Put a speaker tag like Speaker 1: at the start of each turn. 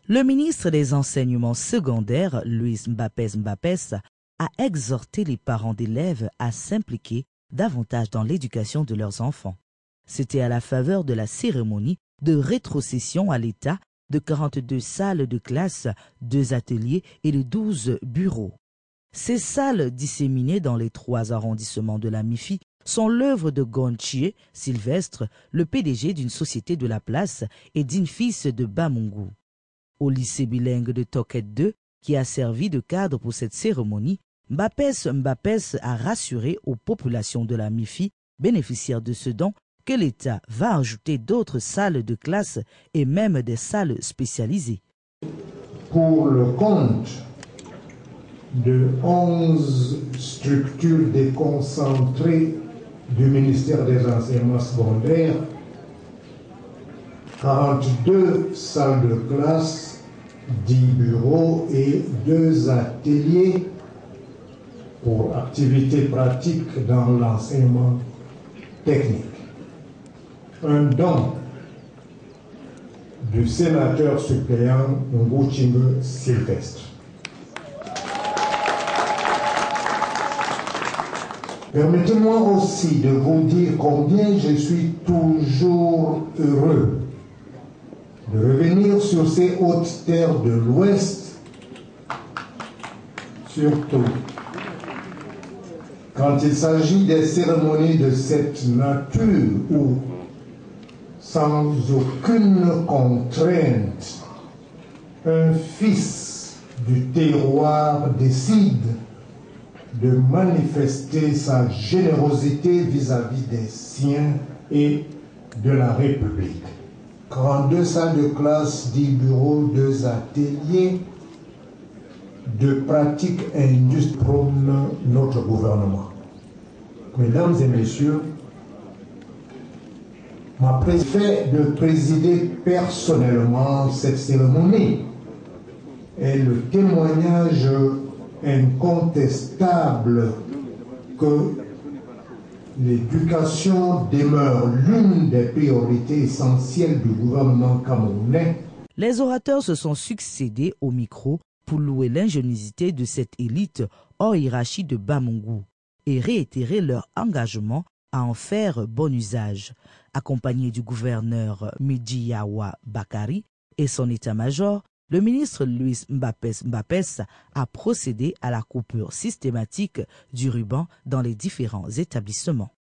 Speaker 1: Le ministre des Enseignements secondaires, Louis Mbapes, a exhorté les parents d'élèves à s'impliquer davantage dans l'éducation de leurs enfants. C'était à la faveur de la cérémonie de rétrocession à l'État de 42 salles de classe, 2 ateliers et de 12 bureaux. Ces salles disséminées dans les 3 arrondissements de la MIFI sont l'œuvre de Gontier Sylvestre, le PDG d'une société de la place et d'une fils de Bamungu. Au lycée bilingue de Toket 2, qui a servi de cadre pour cette cérémonie, Mbapes a rassuré aux populations de la MIFI, bénéficiaires de ce don, que l'État va ajouter d'autres salles de classe et même des salles spécialisées.
Speaker 2: Pour le compte de 11 structures déconcentrées du ministère des Enseignements secondaires, 42 salles de classe, 10 bureaux et 2 ateliers pour activités pratiques dans l'enseignement technique. Un don du sénateur suppléant Nguchingue Sylvestre. Permettez-moi aussi de vous dire combien je suis toujours heureux de revenir sur ces hautes terres de l'Ouest, surtout quand il s'agit des cérémonies de cette nature où, sans aucune contrainte, un fils du terroir décide de manifester sa générosité vis-à-vis des siens et de la République. 42 salles de classe, 10 bureaux, 2 ateliers de pratiques industrielles prône notre gouvernement. Mesdames et messieurs, m'a préféré de présider personnellement cette cérémonie est le témoignage incontestable que l'éducation demeure l'une des priorités essentielles du gouvernement camerounais.
Speaker 1: Les orateurs se sont succédés au micro pour louer l'ingéniosité de cette élite hors hiérarchie de Bamungu et réitérer leur engagement à en faire bon usage. Accompagné du gouverneur Midjiyawa Bakari et son état-major, le ministre Louis Mbapes a procédé à la coupure systématique du ruban dans les différents établissements.